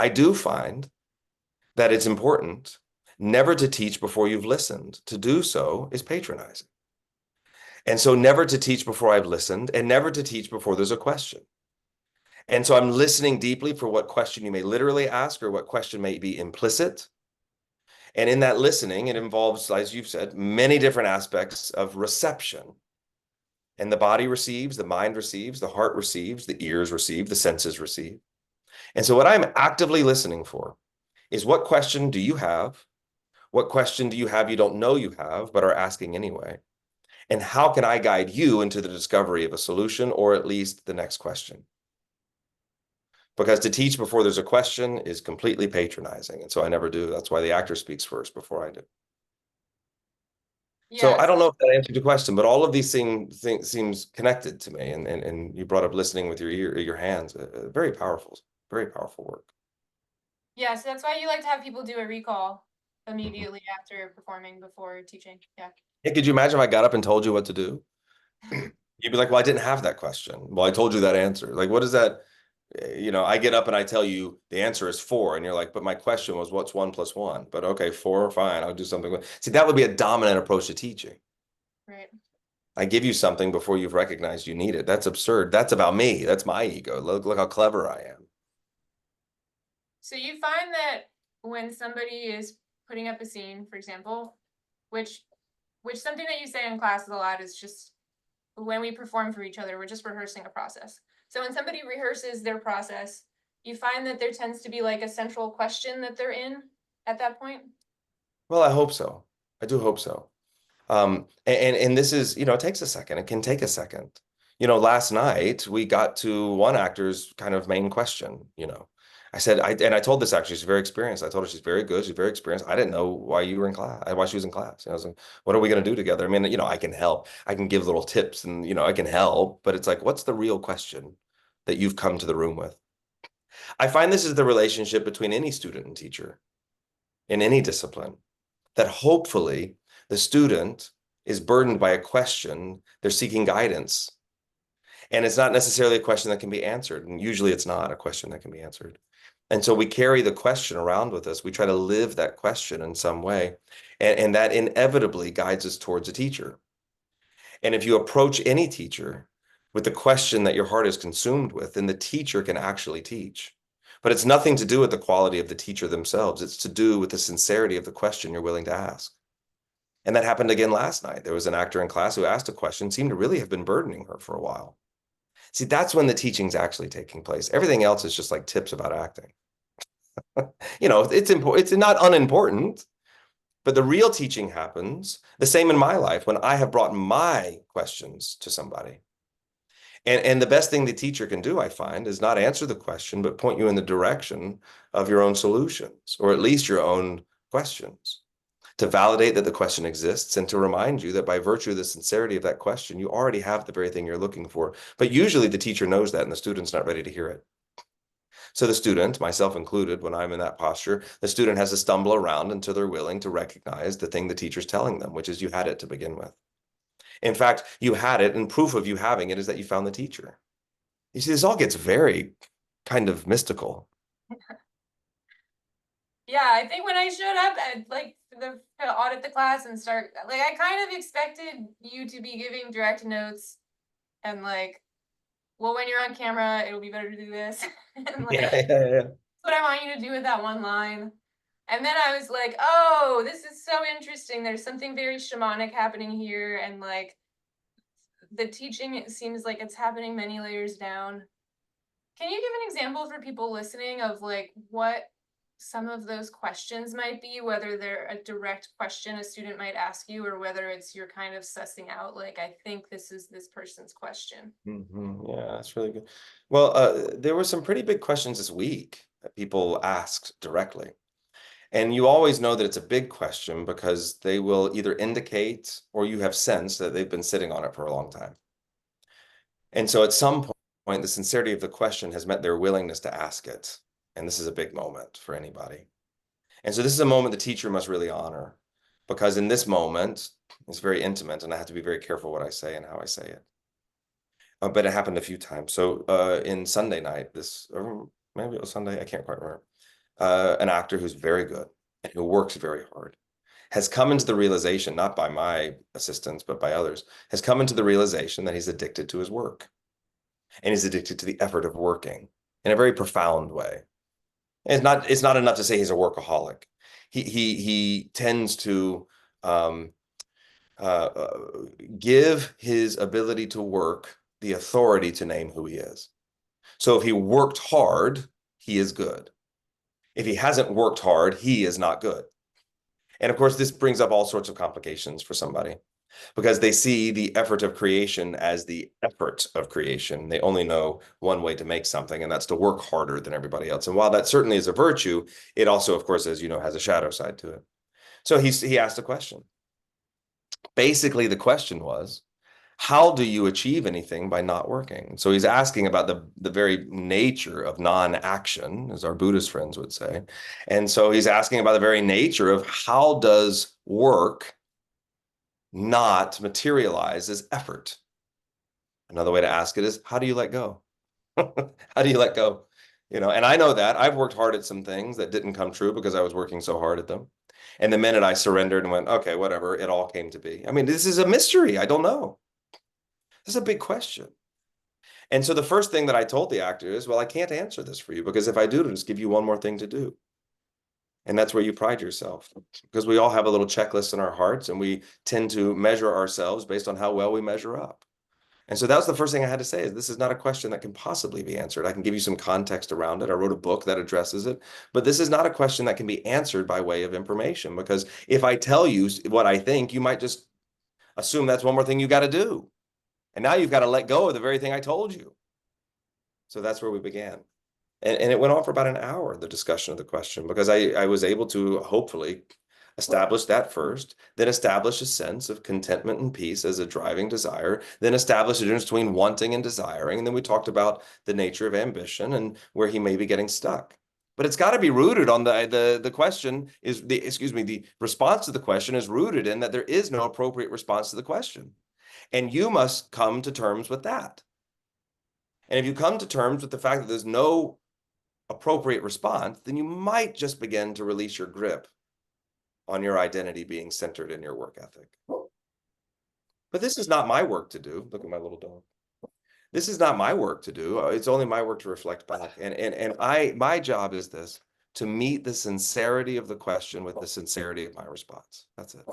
I do find that it's important never to teach before you've listened. To do so is patronizing. And so never to teach before I've listened and never to teach before there's a question. And so I'm listening deeply for what question you may literally ask or what question may be implicit. And in that listening, it involves, as you've said, many different aspects of reception. And the body receives, the mind receives, the heart receives, the ears receive, the senses receive. And so what I'm actively listening for is what question do you have? What question do you have you don't know you have, but are asking anyway? And how can I guide you into the discovery of a solution or at least the next question? Because to teach before there's a question is completely patronizing. And so I never do. That's why the actor speaks first before I do. So I Yes. don't know if that answered your question, but all of these things seems connected to me. And you brought up listening with your hands. Very powerful work. Yeah, so that's why you like to have people do a recall Mhm. immediately after performing before teaching. Yeah. Yeah, could you imagine if I got up and told you what to do? You'd be like, well, I didn't have that question. Well, I told you that answer. Like, what is that? I get up and I tell you the answer is four, and you're like, but my question was, what's one plus one? But okay, four, fine, I'll do something with. See, that would be a dominant approach to teaching. Right. I give you something before you've recognized you need it. That's absurd. That's about me. That's my ego. Look how clever I am. So you find that when somebody is putting up a scene, for example, which something that you say in classes a lot is just when we perform for each other, we're just rehearsing a process. So when somebody rehearses their process, you find that there tends to be like a central question that they're in at that point. Well, I hope so. I do hope so. And this is, it takes a second. It can take a second. Last night we got to one actor's kind of main question. I told this actor she's very experienced. I told her she's very good. She's very experienced. I didn't know why you were in class, why she was in class. I was like, what are we going to do together? I mean, I can help. I can give little tips and, I can help. But it's like, what's the real question that you've come to the room with? I find this is the relationship between any student and teacher in any discipline, that hopefully the student is burdened by a question, they're seeking guidance. And it's not necessarily a question that can be answered. And usually it's not a question that can be answered. And so we carry the question around with us. We try to live that question in some way. And that inevitably guides us towards a teacher. And if you approach any teacher with the question that your heart is consumed with, then the teacher can actually teach. But it's nothing to do with the quality of the teacher themselves. It's to do with the sincerity of the question you're willing to ask. And that happened again last night. There was an actor in class who asked a question, seemed to really have been burdening her for a while. See, that's when the teaching's actually taking place. Everything else is just like tips about acting. It's important. It's not unimportant, but the real teaching happens the same in my life when I have brought my questions to somebody. And the best thing the teacher can do, I find, is not answer the question, but point you in the direction of your own solutions, or at least your own questions, to validate that the question exists and to remind you that by virtue of the sincerity of that question, you already have the very thing you're looking for. But usually the teacher knows that and the student's not ready to hear it. So the student, myself included, when I'm in that posture, the student has to stumble around until they're willing to recognize the thing the teacher's telling them, which is you had it to begin with. In fact, you had it, and proof of you having it is that you found the teacher. You see, this all gets very kind of mystical. Yeah, I think when I showed up at like to audit the class and start, like, I kind of expected you to be giving direct notes and like, well, when you're on camera, it'll be better to do this. And like, Yeah, yeah, yeah. what I want you to do with that one line. And then I was like, oh, this is so interesting. There's something very shamanic happening here. And like the teaching, it seems like it's happening many layers down. Can you give an example for people listening of like what some of those questions might be, whether they're a direct question a student might ask you, or whether it's you're kind of sussing out, like, I think this is this person's question? Yeah, that's really good. Well, there were some pretty big questions this week that people asked directly. And you always know that it's a big question because they will either indicate or you have sensed that they've been sitting on it for a long time. And so at some point, the sincerity of the question has met their willingness to ask it. And this is a big moment for anybody. And so this is a moment the teacher must really honor because in this moment, it's very intimate and I have to be very careful what I say and how I say it. But it happened a few times. So in Sunday night, maybe it was Sunday, I can't quite remember. An actor who's very good and who works very hard has come into the realization, not by my assistance, but by others, has come into the realization that he's addicted to his work and he's addicted to the effort of working in a very profound way. It's not enough to say he's a workaholic. He tends to um, uh, give his ability to work the authority to name who he is. So if he worked hard, he is good. If he hasn't worked hard, he is not good. And of course, this brings up all sorts of complications for somebody because they see the effort of creation as the effort of creation. They only know one way to make something, and that's to work harder than everybody else. And while that certainly is a virtue, it also, of course, as you know, has a shadow side to it. So he asked a question. Basically, the question was, how do you achieve anything by not working? So he's asking about the very nature of non-action, as our Buddhist friends would say. And so he's asking about the very nature of how does work not materialize as effort? Another way to ask it is, how do you let go? How do you let go? And I know that I've worked hard at some things that didn't come true because I was working so hard at them. And the minute I surrendered and went, okay, whatever, it all came to be. I mean, this is a mystery. I don't know. This is a big question. And so the first thing that I told the actor is, well, I can't answer this for you because if I do, it'll just give you one more thing to do. And that's where you pride yourself because we all have a little checklist in our hearts and we tend to measure ourselves based on how well we measure up. And so that was the first thing I had to say is this is not a question that can possibly be answered. I can give you some context around it. I wrote a book that addresses it, but this is not a question that can be answered by way of information because if I tell you what I think, you might just assume that's one more thing you got to do. And now you've got to let go of the very thing I told you. So that's where we began. And it went on for about an hour, the discussion of the question, because I was able to hopefully establish that first, then establish a sense of contentment and peace as a driving desire, then establish the difference between wanting and desiring. And then we talked about the nature of ambition and where he may be getting stuck. But it's got to be rooted on the question is the response to the question is rooted in that there is no appropriate response to the question. And you must come to terms with that. And if you come to terms with the fact that there's no appropriate response, then you might just begin to release your grip on your identity being centered in your work ethic. But this is not my work to do. Look at my little dog. This is not my work to do. It's only my work to reflect back. And my job is this, to meet the sincerity of the question with the sincerity of my response. That's it.